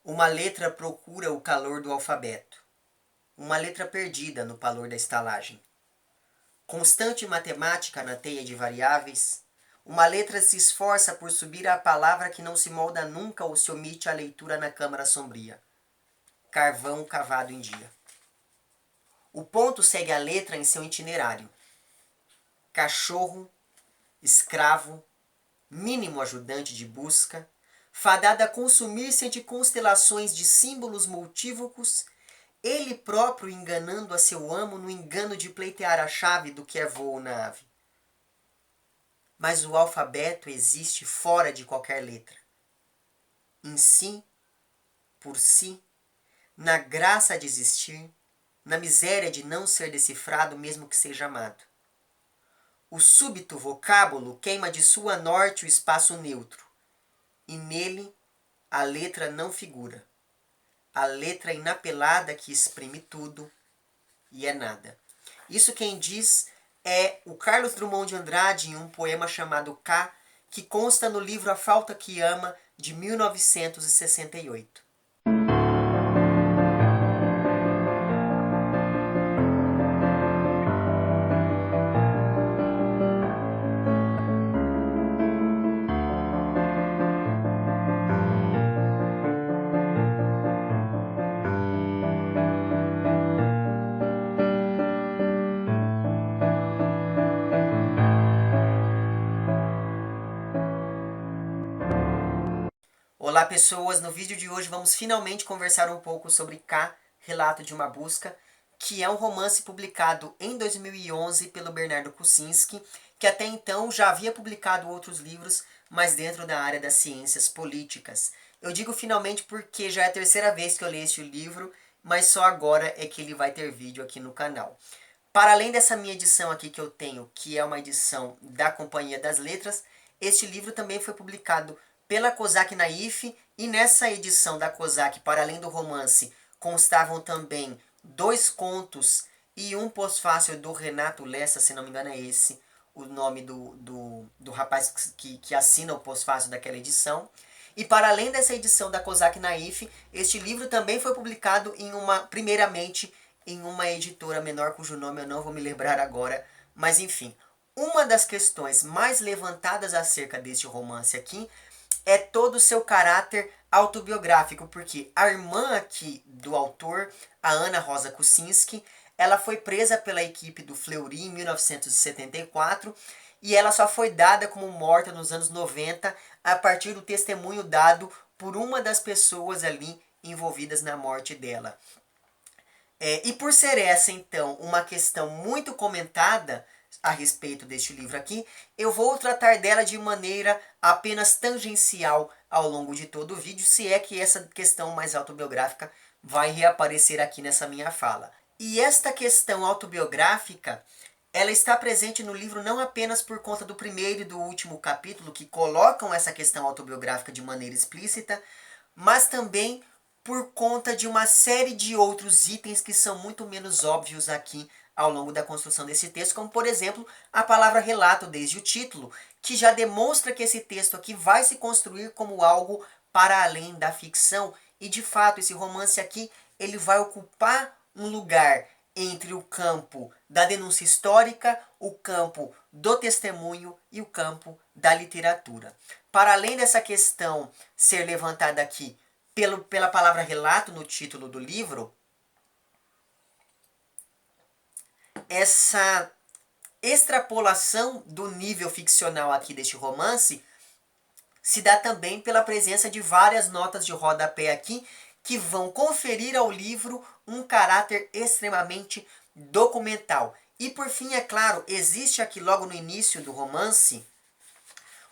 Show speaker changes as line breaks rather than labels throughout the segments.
Uma letra procura o calor do alfabeto. Uma letra perdida no palor da estalagem. Constante matemática na teia de variáveis. Uma letra se esforça por subir à palavra que não se molda nunca ou se omite a leitura na câmara sombria. Carvão cavado em dia. O ponto segue a letra em seu itinerário. Cachorro, escravo, mínimo ajudante de busca, fadada a consumir-se de constelações de símbolos multívocos, ele próprio enganando a seu amo no engano de pleitear a chave do que é voo na ave. Mas o alfabeto existe fora de qualquer letra. Em si, por si, na graça de existir, na miséria de não ser decifrado mesmo que seja amado. O súbito vocábulo queima de sua norte o espaço neutro, e nele a letra não figura. A letra inapelada que exprime tudo e é nada. Isso quem diz é o Carlos Drummond de Andrade em um poema chamado K, que consta no livro A Falta que Ama, de 1968. Olá pessoas, no vídeo de hoje vamos finalmente conversar um pouco sobre K, Relato de uma Busca, que é um romance publicado em 2011 pelo Bernardo Kucinski, que até então já havia publicado outros livros, mas dentro da área das ciências políticas. Eu digo finalmente porque já é a terceira vez que eu leio este livro, mas só agora é que ele vai ter vídeo aqui no canal. Para além dessa minha edição aqui que eu tenho, que é uma edição da Companhia das Letras, este livro também foi publicado pela Kozak Naif, e nessa edição da Kozak, para além do romance, constavam também 2 contos e um pós-fácil do Renato Lessa, se não me engano é esse o nome do rapaz que assina o pós-fácil daquela edição. E para além dessa edição da Kozak Naif, este livro também foi publicado primeiramente em uma editora menor, cujo nome eu não vou me lembrar agora, mas enfim. Uma das questões mais levantadas acerca deste romance aqui é todo o seu caráter autobiográfico, porque a irmã aqui do autor, a Ana Rosa Kucinski, ela foi presa pela equipe do Fleury em 1974 e ela só foi dada como morta nos anos 90 a partir do testemunho dado por uma das pessoas ali envolvidas na morte dela. E por ser essa, então, uma questão muito comentada a respeito deste livro aqui, eu vou tratar dela de maneira apenas tangencial ao longo de todo o vídeo, se é que essa questão mais autobiográfica vai reaparecer aqui nessa minha fala. E esta questão autobiográfica, ela está presente no livro não apenas por conta do primeiro e do último capítulo, que colocam essa questão autobiográfica de maneira explícita, mas também por conta de uma série de outros itens que são muito menos óbvios aqui ao longo da construção desse texto, como por exemplo a palavra relato desde o título, que já demonstra que esse texto aqui vai se construir como algo para além da ficção, e de fato esse romance aqui ele vai ocupar um lugar entre o campo da denúncia histórica, o campo do testemunho e o campo da literatura. Para além dessa questão ser levantada aqui pela palavra relato no título do livro, essa extrapolação do nível ficcional aqui deste romance se dá também pela presença de várias notas de rodapé aqui que vão conferir ao livro um caráter extremamente documental. E por fim, é claro, existe aqui logo no início do romance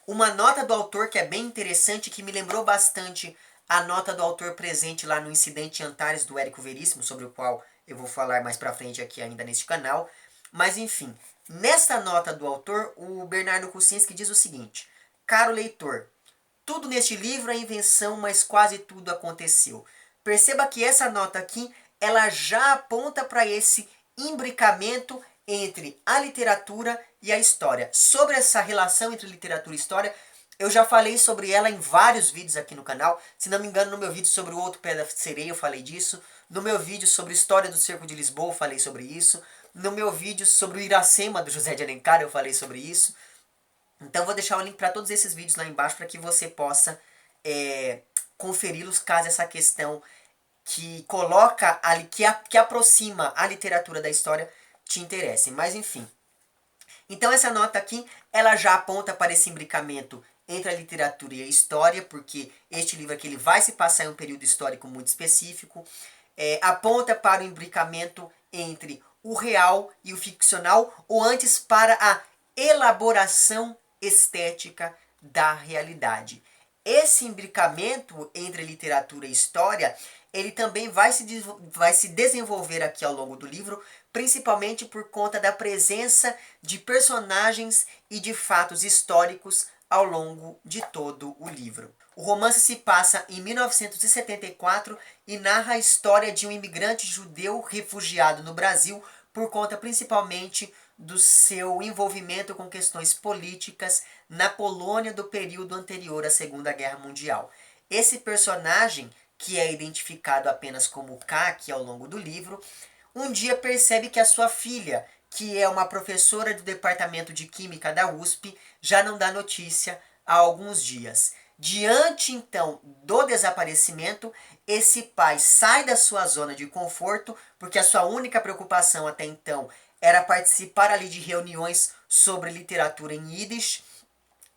uma nota do autor que é bem interessante, que me lembrou bastante a nota do autor presente lá no Incidente Antares do Érico Veríssimo, sobre o qual eu vou falar mais pra frente aqui ainda neste canal. Mas enfim, nesta nota do autor, o Bernardo Kucinski diz o seguinte: caro leitor, tudo neste livro é invenção, mas quase tudo aconteceu. Perceba que essa nota aqui, ela já aponta para esse imbricamento entre a literatura e a história. Sobre essa relação entre literatura e história, Eu já falei sobre ela em vários vídeos aqui no canal. Se não me engano, no meu vídeo sobre o Outro Pé da Sereia eu falei disso. No meu vídeo sobre a história do Cerco de Lisboa eu falei sobre isso. No meu vídeo sobre o Iracema do José de Alencar eu falei sobre isso. Então eu vou deixar o link para todos esses vídeos lá embaixo para que você possa conferi-los caso essa questão que coloca ali, que aproxima a literatura da história te interesse. Mas enfim. Então essa nota aqui, ela já aponta para esse imbricamento entre a literatura e a história, porque este livro aqui ele vai se passar em um período histórico muito específico. Aponta para o imbricamento entre o real e o ficcional, ou antes para a elaboração estética da realidade. Esse imbricamento entre literatura e história, ele também vai se desenvolver aqui ao longo do livro, principalmente por conta da presença de personagens e de fatos históricos ao longo de todo o livro. O romance se passa em 1974 e narra a história de um imigrante judeu refugiado no Brasil por conta principalmente do seu envolvimento com questões políticas na Polônia do período anterior à Segunda Guerra Mundial. Esse personagem, que é identificado apenas como K aqui ao longo do livro, um dia percebe que a sua filha, que é uma professora do departamento de Química da USP, já não dá notícia há alguns dias. Diante, então, do desaparecimento, esse pai sai da sua zona de conforto, porque a sua única preocupação até então era participar ali de reuniões sobre literatura em Yiddish,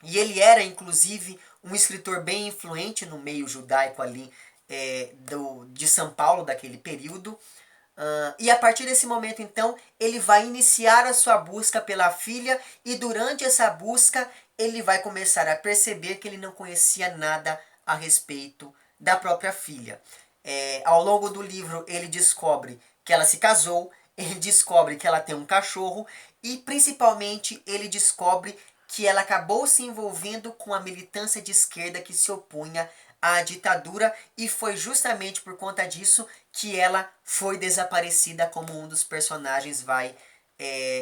e ele era, inclusive, um escritor bem influente no meio judaico ali de São Paulo, daquele período. E a partir desse momento, então, ele vai iniciar a sua busca pela filha, e durante essa busca ele vai começar a perceber que ele não conhecia nada a respeito da própria filha. Ao longo do livro ele descobre que ela se casou, ele descobre que ela tem um cachorro e principalmente ele descobre que ela acabou se envolvendo com a militância de esquerda que se opunha à ditadura, e foi justamente por conta disso que ela foi desaparecida, como um dos personagens vai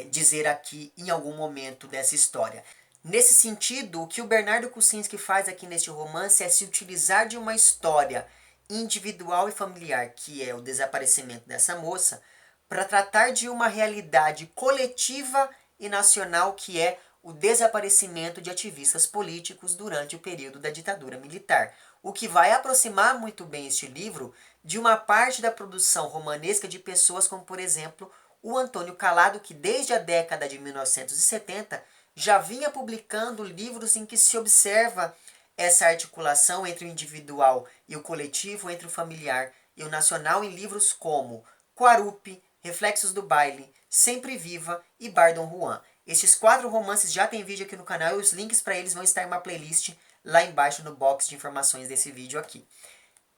dizer aqui em algum momento dessa história. Nesse sentido, o que o Bernardo Kucinski faz aqui neste romance é se utilizar de uma história individual e familiar, que é o desaparecimento dessa moça, para tratar de uma realidade coletiva e nacional, que é o desaparecimento de ativistas políticos durante o período da ditadura militar. O que vai aproximar muito bem este livro de uma parte da produção romanesca de pessoas como, por exemplo, o Antônio Calado, que desde a década de 1970 já vinha publicando livros em que se observa essa articulação entre o individual e o coletivo, entre o familiar e o nacional, em livros como Quarupi, Reflexos do Baile, Sempre Viva e Bar Dom Juan. Estes 4 romances já tem vídeo aqui no canal e os links para eles vão estar em uma playlist lá embaixo no box de informações desse vídeo aqui.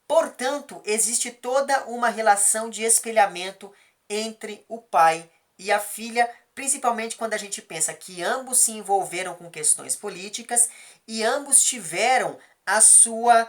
Portanto, existe toda uma relação de espelhamento entre o pai e a filha, principalmente quando a gente pensa que ambos se envolveram com questões políticas e ambos tiveram a sua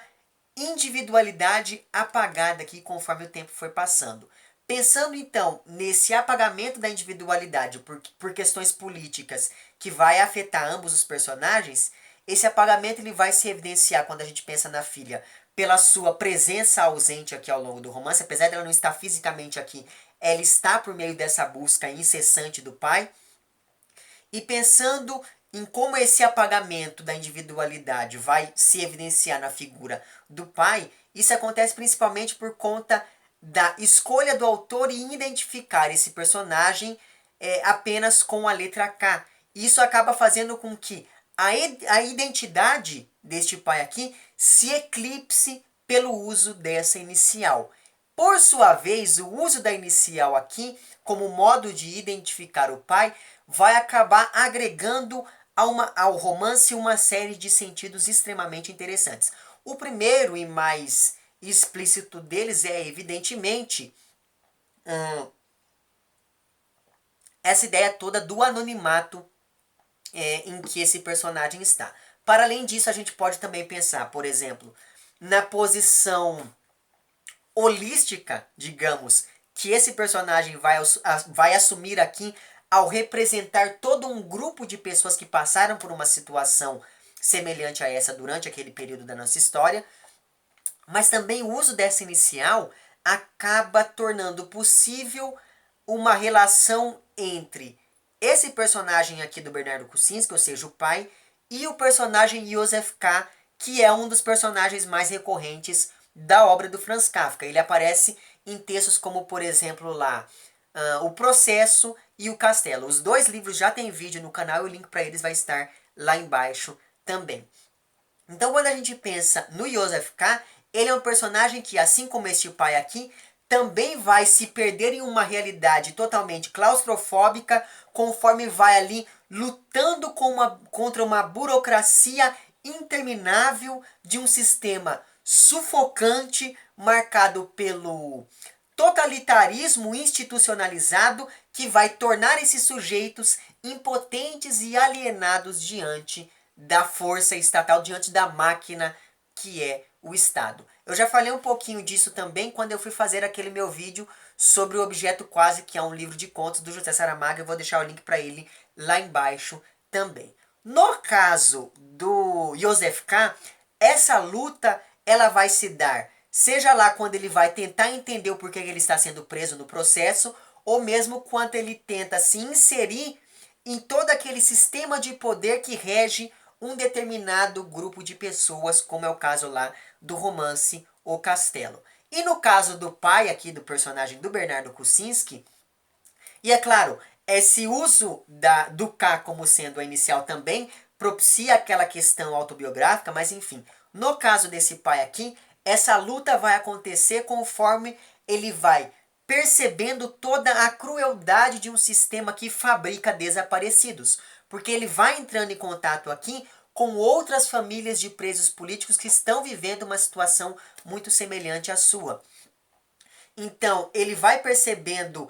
individualidade apagada aqui conforme o tempo foi passando. Pensando então nesse apagamento da individualidade por questões políticas que vai afetar ambos os personagens, esse apagamento ele vai se evidenciar quando a gente pensa na filha pela sua presença ausente aqui ao longo do romance. Apesar dela não estar fisicamente aqui, ela está por meio dessa busca incessante do pai. E pensando em como esse apagamento da individualidade vai se evidenciar na figura do pai, isso acontece principalmente por conta da escolha do autor em identificar esse personagem apenas com a letra K. Isso acaba fazendo com que a identidade deste pai aqui se eclipse pelo uso dessa inicial. Por sua vez, o uso da inicial aqui, como modo de identificar o pai, vai acabar agregando ao romance uma série de sentidos extremamente interessantes. O primeiro e mais explícito deles é, evidentemente, essa ideia toda do anonimato em que esse personagem está. Para além disso, a gente pode também pensar, por exemplo, na posição holística, digamos, que esse personagem vai assumir aqui ao representar todo um grupo de pessoas que passaram por uma situação semelhante a essa durante aquele período da nossa história, mas também o uso dessa inicial acaba tornando possível uma relação entre esse personagem aqui do Bernardo Kucinski, ou seja, o pai, e o personagem Joseph K., que é um dos personagens mais recorrentes da obra do Franz Kafka. Ele aparece em textos como, por exemplo, lá, O Processo e O Castelo. Os dois livros já tem vídeo no canal e o link para eles vai estar lá embaixo também. Então, quando a gente pensa no Joseph K., ele é um personagem que, assim como este pai aqui, também vai se perder em uma realidade totalmente claustrofóbica, conforme vai ali lutando contra uma burocracia interminável de um sistema sufocante, marcado pelo totalitarismo institucionalizado, que vai tornar esses sujeitos impotentes e alienados diante da força estatal, diante da máquina que é o Estado. Eu já falei um pouquinho disso também quando eu fui fazer aquele meu vídeo sobre o Objeto Quase, que é um livro de contos do José Saramago. Eu vou deixar o link para ele lá embaixo também. No caso do Joseph K., essa luta ela vai se dar, seja lá quando ele vai tentar entender o porquê ele está sendo preso no processo, ou mesmo quando ele tenta se inserir em todo aquele sistema de poder que rege um determinado grupo de pessoas, como é o caso lá do romance O Castelo. E no caso do pai aqui, do personagem do Bernardo Kucinski, e é claro, esse uso do K como sendo a inicial também propicia aquela questão autobiográfica, mas enfim, no caso desse pai aqui, essa luta vai acontecer conforme ele vai percebendo toda a crueldade de um sistema que fabrica desaparecidos. Porque ele vai entrando em contato aqui com outras famílias de presos políticos que estão vivendo uma situação muito semelhante à sua. Então, ele vai percebendo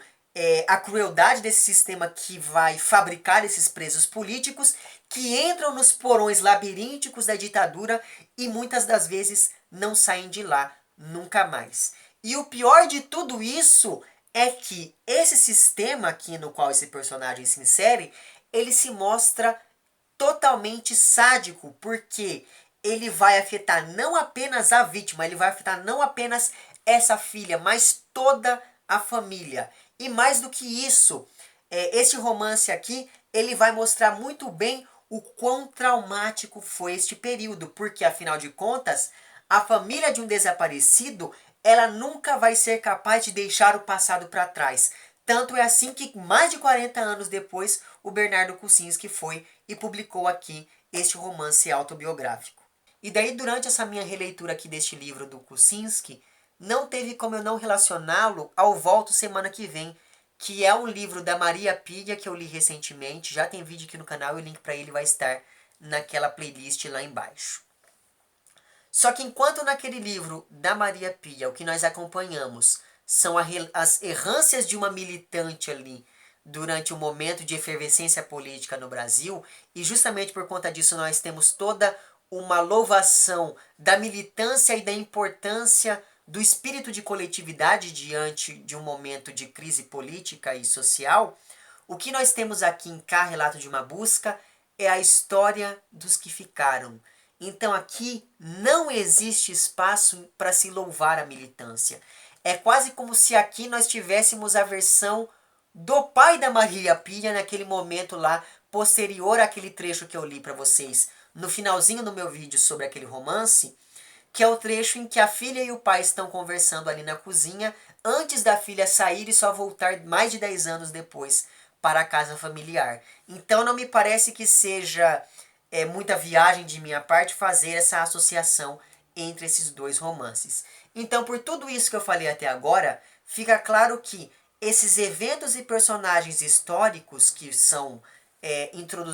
a crueldade desse sistema que vai fabricar esses presos políticos, que entram nos porões labirínticos da ditadura e muitas das vezes não saem de lá nunca mais. E o pior de tudo isso é que esse sistema aqui no qual esse personagem se insere, ele se mostra totalmente sádico, porque ele vai afetar não apenas a vítima, ele vai afetar não apenas essa filha, mas toda a família. E mais do que isso, este romance aqui, ele vai mostrar muito bem o quão traumático foi este período, porque afinal de contas, a família de um desaparecido, ela nunca vai ser capaz de deixar o passado para trás. Tanto é assim que mais de 40 anos depois, o Bernardo Kucinski foi e publicou aqui este romance autobiográfico. E daí, durante essa minha releitura aqui deste livro do Kucinski, não teve como eu não relacioná-lo ao Volto Semana que Vem, que é um livro da Maria Pia que eu li recentemente. Já tem vídeo aqui no canal e o link para ele vai estar naquela playlist lá embaixo. Só que enquanto naquele livro da Maria Pia o que nós acompanhamos são as errâncias de uma militante ali durante um momento de efervescência política no Brasil, e justamente por conta disso nós temos toda uma louvação da militância e da importância do espírito de coletividade diante de um momento de crise política e social. O que nós temos aqui em Cá, Relato de uma Busca, é a história dos que ficaram. Então aqui não existe espaço para se louvar a militância. É quase como se aqui nós tivéssemos a versão do pai da Maria Pia naquele momento lá, posterior àquele trecho que eu li para vocês no finalzinho do meu vídeo sobre aquele romance, que é o trecho em que a filha e o pai estão conversando ali na cozinha, antes da filha sair e só voltar mais de 10 anos depois para a casa familiar. Então não me parece que seja muita viagem de minha parte fazer essa associação entre esses dois romances. Então, por tudo isso que eu falei até agora, fica claro que esses eventos e personagens históricos que são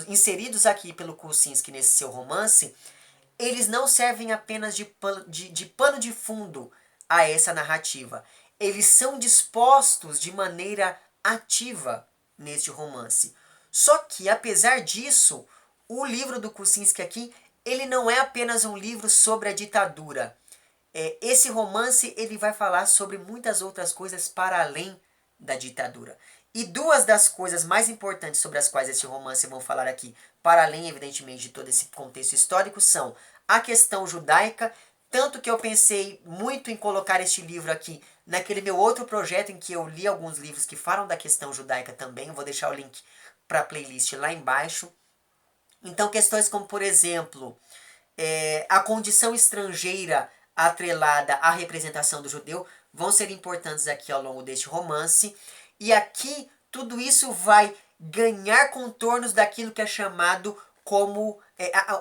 inseridos aqui pelo Kucinski nesse seu romance, eles não servem apenas de pano de fundo a essa narrativa. Eles são dispostos de maneira ativa neste romance. Só que, apesar disso, o livro do Kucinski aqui, ele não é apenas um livro sobre a ditadura. Esse romance ele vai falar sobre muitas outras coisas para além da ditadura. E duas das coisas mais importantes sobre as quais esse romance vão falar aqui, para além, evidentemente, de todo esse contexto histórico, são a questão judaica, tanto que eu pensei muito em colocar este livro aqui naquele meu outro projeto em que eu li alguns livros que falam da questão judaica também. Eu vou deixar o link para a playlist lá embaixo. Então, questões como, por exemplo, a condição estrangeira atrelada à representação do judeu vão ser importantes aqui ao longo deste romance. E aqui tudo isso vai ganhar contornos daquilo que é chamado como...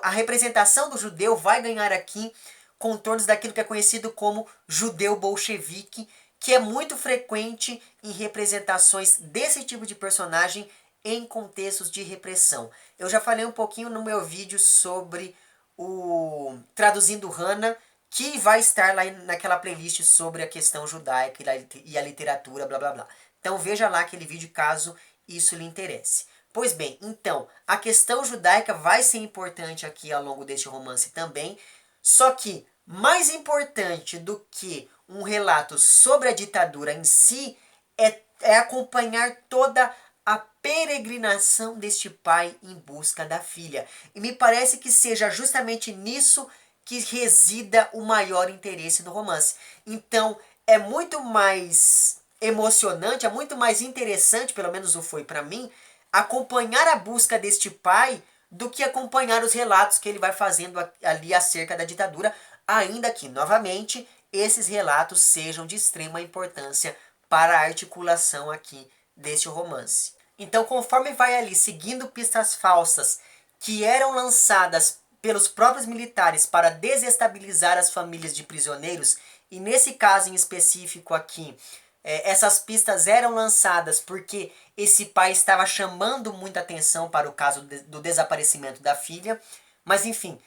a representação do judeu vai ganhar aqui contornos daquilo que é conhecido como judeu bolchevique, que é muito frequente em representações desse tipo de personagem em contextos de repressão. Eu já falei um pouquinho no meu vídeo sobre o Traduzindo Hannah, que vai estar lá naquela playlist sobre a questão judaica e a literatura, blá blá blá. Então veja lá aquele vídeo caso isso lhe interesse. Pois bem, então, a questão judaica vai ser importante aqui ao longo deste romance também, só que mais importante do que um relato sobre a ditadura em si é acompanhar toda a peregrinação deste pai em busca da filha. E me parece que seja justamente nisso que resida o maior interesse do romance. Então, é muito mais emocionante, é muito mais interessante, pelo menos o foi para mim, acompanhar a busca deste pai do que acompanhar os relatos que ele vai fazendo ali acerca da ditadura, ainda que, novamente, esses relatos sejam de extrema importância para a articulação aqui deste romance. Então, conforme vai ali seguindo pistas falsas que eram lançadas pelos próprios militares para desestabilizar as famílias de prisioneiros, e nesse caso em específico aqui, essas pistas eram lançadas porque esse pai estava chamando muita atenção para o caso do desaparecimento da filha, mas enfim,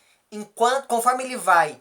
conforme ele vai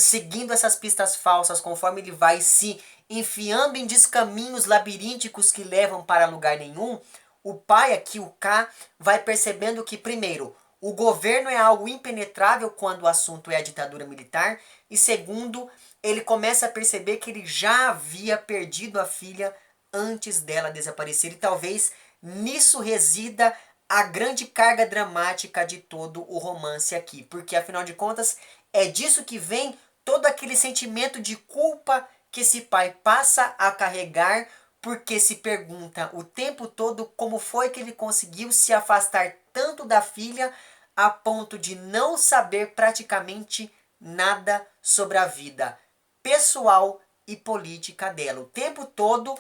seguindo essas pistas falsas, conforme ele vai se enfiando em descaminhos labirínticos que levam para lugar nenhum, o pai aqui, o K, vai percebendo que, primeiro, o governo é algo impenetrável quando o assunto é a ditadura militar, e segundo, ele começa a perceber que ele já havia perdido a filha antes dela desaparecer, e talvez nisso resida a grande carga dramática de todo o romance aqui, porque afinal de contas é disso que vem todo aquele sentimento de culpa que esse pai passa a carregar, porque se pergunta o tempo todo como foi que ele conseguiu se afastar tanto da filha a ponto de não saber praticamente nada sobre a vida pessoal e política dela. O tempo todo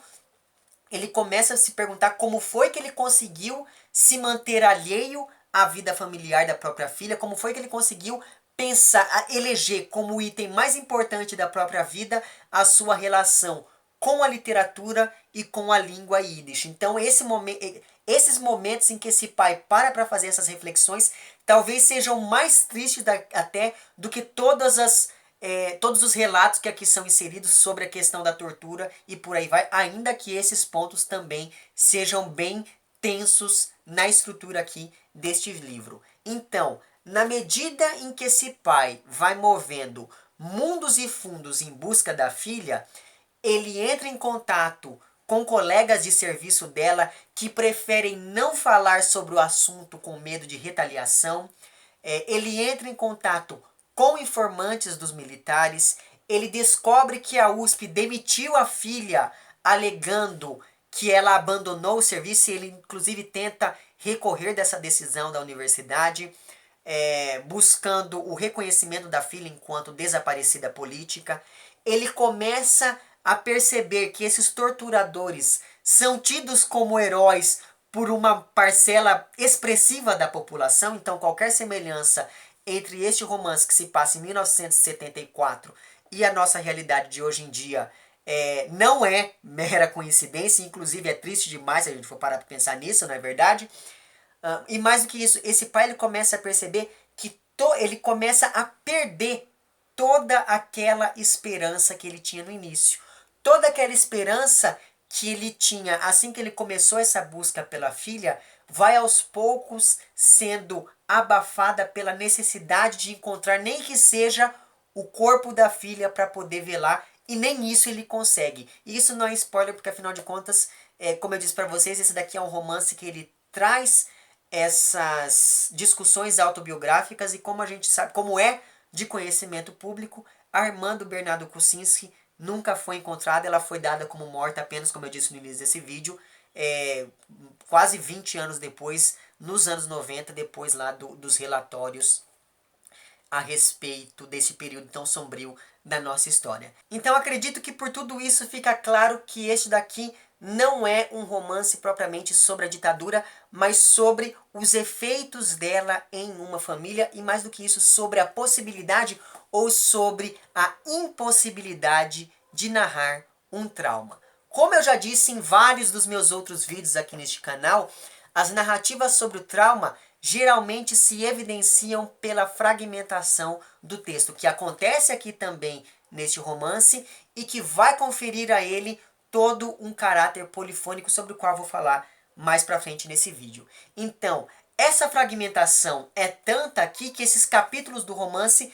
ele começa a se perguntar como foi que ele conseguiu se manter alheio à vida familiar da própria filha, como foi que ele conseguiu pensar, eleger como item mais importante da própria vida a sua relação com a literatura e com a língua Yiddish. Então esses momentos em que esse pai para fazer essas reflexões talvez sejam mais tristes até do que todos os relatos que aqui são inseridos sobre a questão da tortura e por aí vai, ainda que esses pontos também sejam bem tensos na estrutura aqui deste livro. Então, na medida em que esse pai vai movendo mundos e fundos em busca da filha, ele entra em contato com colegas de serviço dela que preferem não falar sobre o assunto com medo de retaliação. Ele entra em contato com informantes dos militares. Ele descobre que a USP demitiu a filha, alegando que ela abandonou o serviço, e ele inclusive tenta recorrer dessa decisão da universidade, buscando o reconhecimento da filha enquanto desaparecida política. Ele começa a perceber que esses torturadores são tidos como heróis por uma parcela expressiva da população. Então qualquer semelhança entre este romance que se passa em 1974 e a nossa realidade de hoje em dia não é mera coincidência, inclusive é triste demais se a gente for parar para pensar nisso, não é verdade? E mais do que isso, esse pai ele começa a perceber que ele começa a perder toda aquela esperança que ele tinha no início. Toda aquela esperança que ele tinha assim que ele começou essa busca pela filha, vai aos poucos sendo abafada pela necessidade de encontrar nem que seja o corpo da filha para poder velar, e nem isso ele consegue. E isso não é spoiler, porque afinal de contas Como eu disse para vocês, esse daqui é um romance que ele traz essas discussões autobiográficas e como a gente sabe, como é de conhecimento público, a irmã do Bernardo Kucinski nunca foi encontrada, ela foi dada como morta apenas, como eu disse no início desse vídeo, quase 20 anos depois, nos anos 90, depois lá dos relatórios a respeito desse período tão sombrio da nossa história. Então acredito que por tudo isso fica claro que este daqui não é um romance propriamente sobre a ditadura, mas sobre os efeitos dela em uma família e mais do que isso, sobre a possibilidade ou sobre a impossibilidade de narrar um trauma. Como eu já disse em vários dos meus outros vídeos aqui neste canal, as narrativas sobre o trauma geralmente se evidenciam pela fragmentação do texto, que acontece aqui também neste romance e que vai conferir a ele todo um caráter polifônico sobre o qual vou falar mais pra frente nesse vídeo. Então, essa fragmentação é tanta aqui que esses capítulos do romance,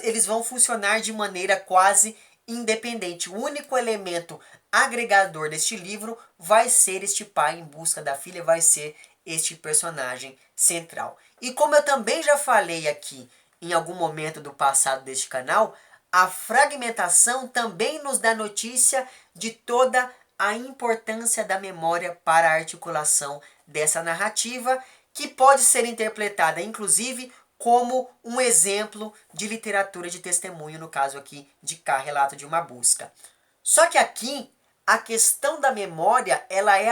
eles vão funcionar de maneira quase independente. O único elemento agregador deste livro vai ser este pai em busca da filha, vai ser este personagem central. E como eu também já falei aqui em algum momento do passado deste canal, a fragmentação também nos dá notícia de toda a importância da memória para a articulação dessa narrativa, que pode ser interpretada inclusive como um exemplo de literatura de testemunho, no caso aqui de Cá, Relato de uma Busca. Só que aqui a questão da memória ela é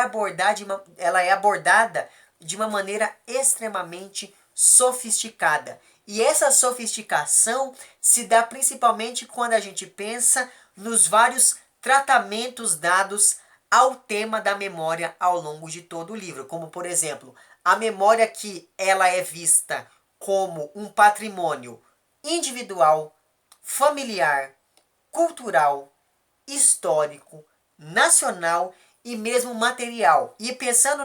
abordada de uma maneira extremamente sofisticada. E essa sofisticação se dá principalmente quando a gente pensa nos vários tratamentos dados ao tema da memória ao longo de todo o livro. Como, por exemplo, a memória que ela é vista como um patrimônio individual, familiar, cultural, histórico, nacional e mesmo material. E pensando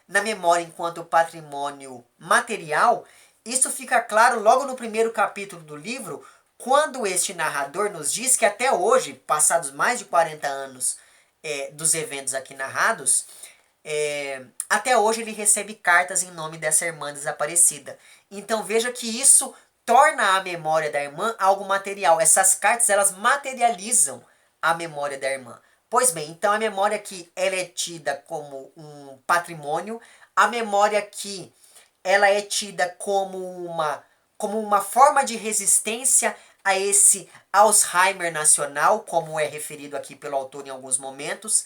na memória enquanto patrimônio material, isso fica claro logo no primeiro capítulo do livro, quando este narrador nos diz que até hoje, passados mais de 40 anos dos eventos aqui narrados, até hoje ele recebe cartas em nome dessa irmã desaparecida. Então veja que isso torna a memória da irmã algo material. Essas cartas, elas materializam a memória da irmã. Pois bem, então a memória que ela é tida como um patrimônio, a memória que ela é tida como uma forma de resistência a esse Alzheimer nacional, como é referido aqui pelo autor em alguns momentos.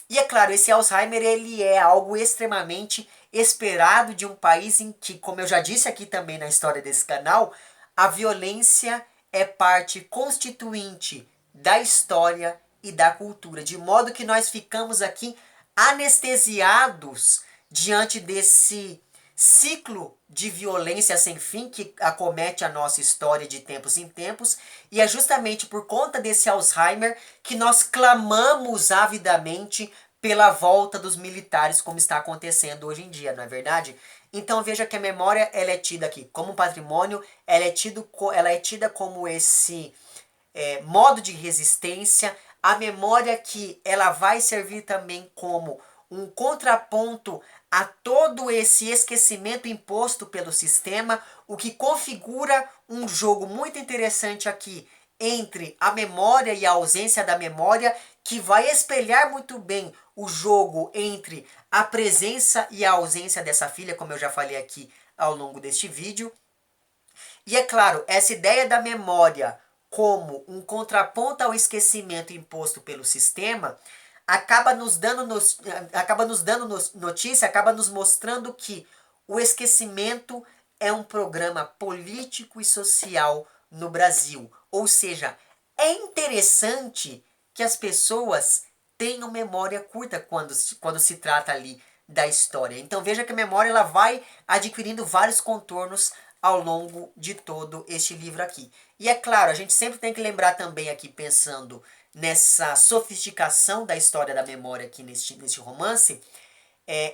E é claro, esse Alzheimer ele é algo extremamente esperado de um país em que, como eu já disse aqui também na história desse canal, a violência é parte constituinte da história e da cultura, de modo que nós ficamos aqui anestesiados diante desse ciclo de violência sem fim que acomete a nossa história de tempos em tempos, e é justamente por conta desse Alzheimer que nós clamamos avidamente pela volta dos militares, como está acontecendo hoje em dia, não é verdade? Então veja que a memória ela é tida aqui como patrimônio, ela é tida como esse modo de resistência, a memória que ela vai servir também como um contraponto a todo esse esquecimento imposto pelo sistema, o que configura um jogo muito interessante aqui entre a memória e a ausência da memória, que vai espelhar muito bem o jogo entre a presença e a ausência dessa filha, como eu já falei aqui ao longo deste vídeo. E é claro, essa ideia da memória como um contraponto ao esquecimento imposto pelo sistema, acaba nos dando notícia, acaba nos mostrando que o esquecimento é um programa político e social no Brasil. Ou seja, é interessante que as pessoas tenham memória curta quando se trata ali da história. Então veja que a memória ela vai adquirindo vários contornos ao longo de todo este livro aqui. E é claro, a gente sempre tem que lembrar também aqui, pensando nessa sofisticação da história da memória aqui neste romance,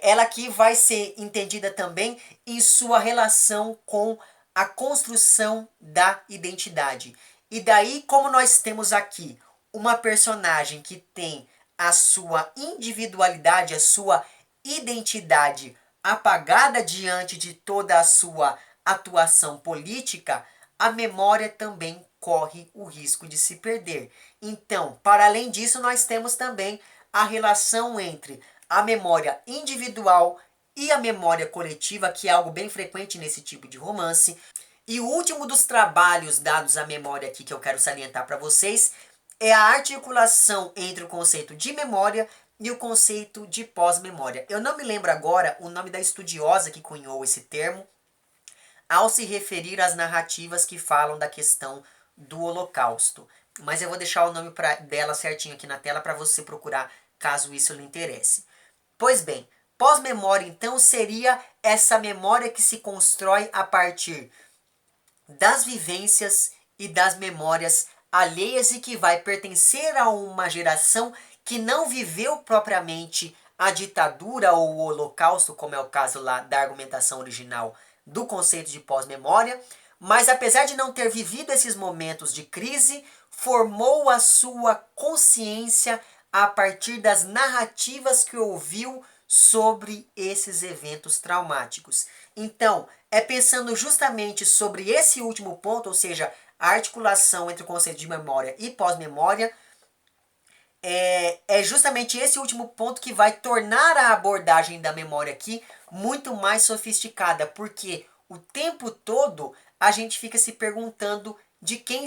ela aqui vai ser entendida também em sua relação com a construção da identidade. E daí, como nós temos aqui uma personagem que tem a sua individualidade, a sua identidade apagada diante de toda a sua atuação política, a memória também corre o risco de se perder. Então, para além disso, nós temos também a relação entre a memória individual e a memória coletiva, que é algo bem frequente nesse tipo de romance. E o último dos trabalhos dados à memória aqui que eu quero salientar para vocês é a articulação entre o conceito de memória e o conceito de pós-memória. Eu não me lembro agora o nome da estudiosa que cunhou esse termo ao se referir às narrativas que falam da questão do Holocausto. Mas eu vou deixar o nome dela certinho aqui na tela para você procurar, caso isso lhe interesse. Pois bem, pós-memória então seria essa memória que se constrói a partir das vivências e das memórias alheias e que vai pertencer a uma geração que não viveu propriamente a ditadura ou o Holocausto, como é o caso lá da argumentação original do conceito de pós-memória, mas apesar de não ter vivido esses momentos de crise, formou a sua consciência a partir das narrativas que ouviu sobre esses eventos traumáticos. Então, é pensando justamente sobre esse último ponto, ou seja, a articulação entre o conceito de memória e pós-memória, é justamente esse último ponto que vai tornar a abordagem da memória aqui muito mais sofisticada, porque o tempo todo a gente fica se perguntando de quem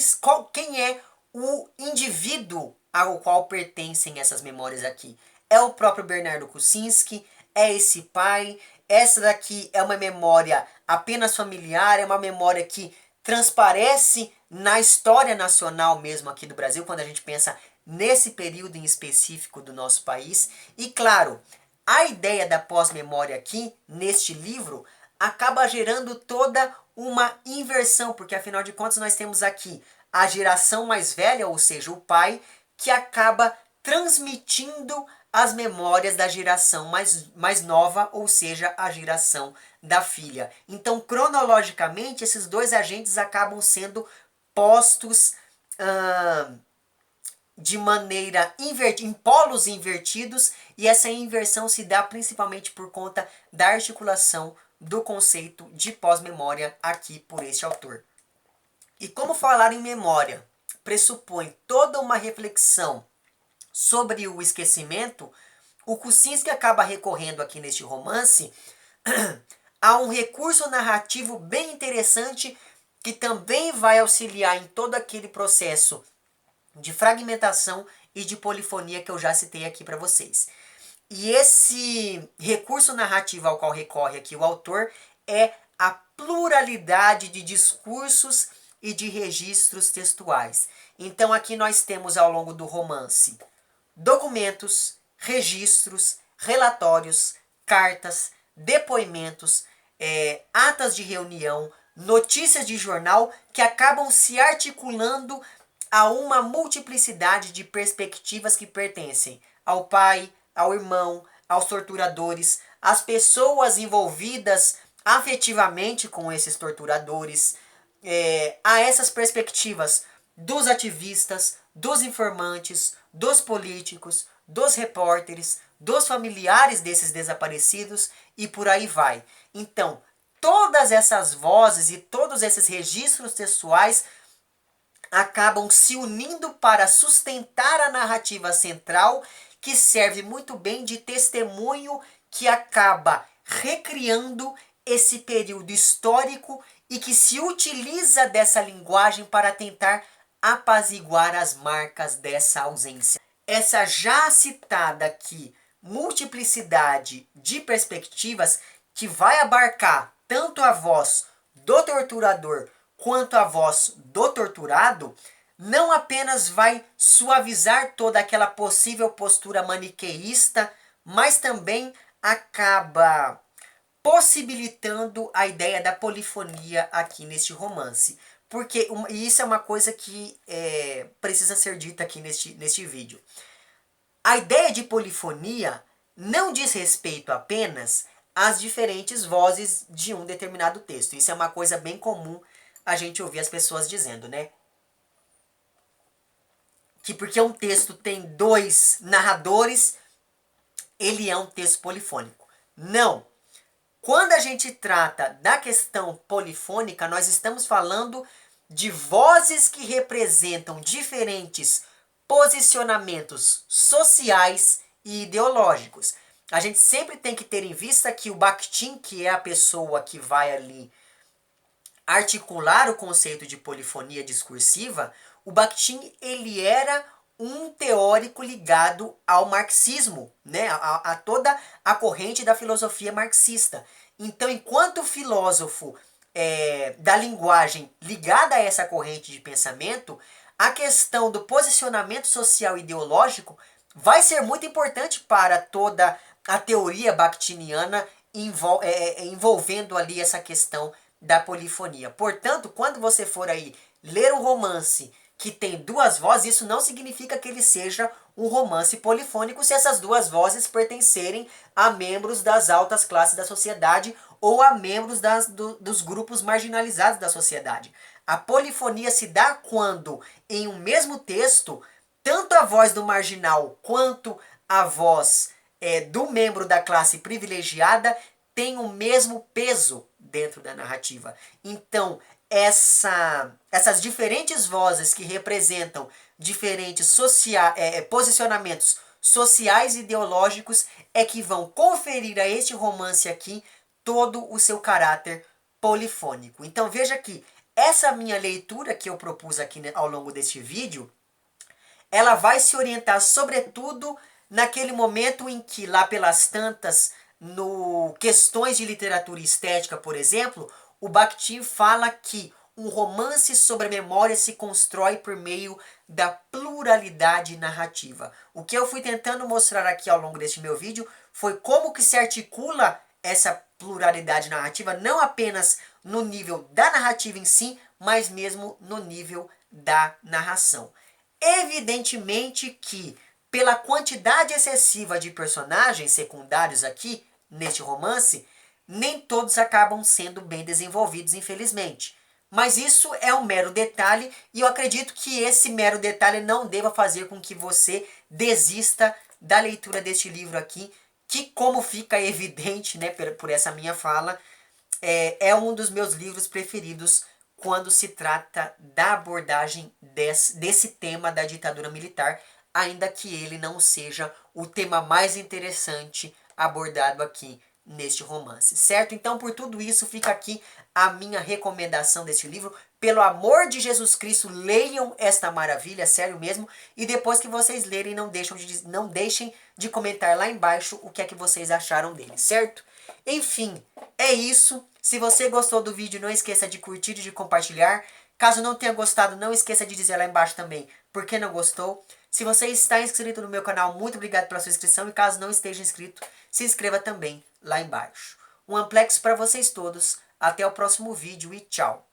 é o indivíduo ao qual pertencem essas memórias aqui. É o próprio Bernardo Kucinski? É esse pai? Essa daqui é uma memória apenas familiar? É uma memória que transparece na história nacional mesmo aqui do Brasil, quando a gente pensa nesse período em específico do nosso país? E claro, a ideia da pós-memória aqui, neste livro, acaba gerando toda uma inversão, porque afinal de contas nós temos aqui a geração mais velha, ou seja, o pai, que acaba transmitindo as memórias da geração mais nova, ou seja, a geração da filha. Então, cronologicamente, esses dois agentes acabam sendo postos de maneira invertida, em polos invertidos, e essa inversão se dá principalmente por conta da articulação do conceito de pós-memória aqui por este autor. E como falar em memória pressupõe toda uma reflexão sobre o esquecimento, o Kucinski acaba recorrendo aqui neste romance a um recurso narrativo bem interessante que também vai auxiliar em todo aquele processo de fragmentação e de polifonia que eu já citei aqui para vocês. E esse recurso narrativo ao qual recorre aqui o autor é a pluralidade de discursos e de registros textuais. Então aqui nós temos ao longo do romance documentos, registros, relatórios, cartas, depoimentos, atas de reunião, notícias de jornal que acabam se articulando a uma multiplicidade de perspectivas que pertencem ao pai, ao irmão, aos torturadores, às pessoas envolvidas afetivamente com esses torturadores, a essas perspectivas dos ativistas, dos informantes, dos políticos, dos repórteres, dos familiares desses desaparecidos e por aí vai. Então, todas essas vozes e todos esses registros textuais acabam se unindo para sustentar a narrativa central, que serve muito bem de testemunho, que acaba recriando esse período histórico e que se utiliza dessa linguagem para tentar apaziguar as marcas dessa ausência. Essa já citada aqui multiplicidade de perspectivas, que vai abarcar tanto a voz do torturador quanto a voz do torturado, não apenas vai suavizar toda aquela possível postura maniqueísta, mas também acaba possibilitando a ideia da polifonia aqui neste romance. Porque, e isso é uma coisa que precisa ser dita aqui neste vídeo. A ideia de polifonia não diz respeito apenas às diferentes vozes de um determinado texto. Isso é uma coisa bem comum a gente ouvir as pessoas dizendo, né? que porque um texto tem dois narradores, ele é um texto polifônico. Não. Quando a gente trata da questão polifônica, nós estamos falando de vozes que representam diferentes posicionamentos sociais e ideológicos. A gente sempre tem que ter em vista que o Bakhtin, que é a pessoa que vai ali articular o conceito de polifonia discursiva, o Bakhtin ele era um teórico ligado ao marxismo, né? a toda a corrente da filosofia marxista. Então, enquanto filósofo da linguagem ligada a essa corrente de pensamento, a questão do posicionamento social e ideológico vai ser muito importante para toda a teoria bakhtiniana envolvendo ali essa questão da polifonia. Portanto, quando você for aí ler um romance que tem duas vozes, isso não significa que ele seja um romance polifônico se essas duas vozes pertencerem a membros das altas classes da sociedade ou a membros dos grupos marginalizados da sociedade. A polifonia se dá quando, em um mesmo texto, tanto a voz do marginal quanto a voz do membro da classe privilegiada tem o mesmo peso dentro da narrativa. Então, essas diferentes vozes que representam diferentes posicionamentos sociais e ideológicos é que vão conferir a este romance aqui todo o seu caráter polifônico. Então veja que essa minha leitura que eu propus aqui ao longo deste vídeo, ela vai se orientar sobretudo naquele momento em que, lá pelas tantas, no Questões de Literatura e Estética, por exemplo, o Bakhtin fala que um romance sobre a memória se constrói por meio da pluralidade narrativa. O que eu fui tentando mostrar aqui ao longo deste meu vídeo foi como que se articula essa pluralidade narrativa, não apenas no nível da narrativa em si, mas mesmo no nível da narração. Evidentemente que, pela quantidade excessiva de personagens secundários aqui, neste romance, nem todos acabam sendo bem desenvolvidos, infelizmente. Mas isso é um mero detalhe e eu acredito que esse mero detalhe não deva fazer com que você desista da leitura deste livro aqui, que, como fica evidente, né, por essa minha fala, é um dos meus livros preferidos quando se trata da abordagem desse tema da ditadura militar, ainda que ele não seja o tema mais interessante abordado aqui neste romance, certo? Então, por tudo isso, fica aqui a minha recomendação deste livro. Pelo amor de Jesus Cristo, leiam esta maravilha, sério mesmo. E depois que vocês lerem, não deixem de comentar lá embaixo o que é que vocês acharam dele, certo? Enfim, é isso. Se você gostou do vídeo, não esqueça de curtir e de compartilhar. Caso não tenha gostado, não esqueça de dizer lá embaixo também por que não gostou. Se você está inscrito no meu canal, muito obrigado pela sua inscrição. E caso não esteja inscrito, se inscreva também lá embaixo. Um amplex para vocês todos. Até o próximo vídeo e tchau!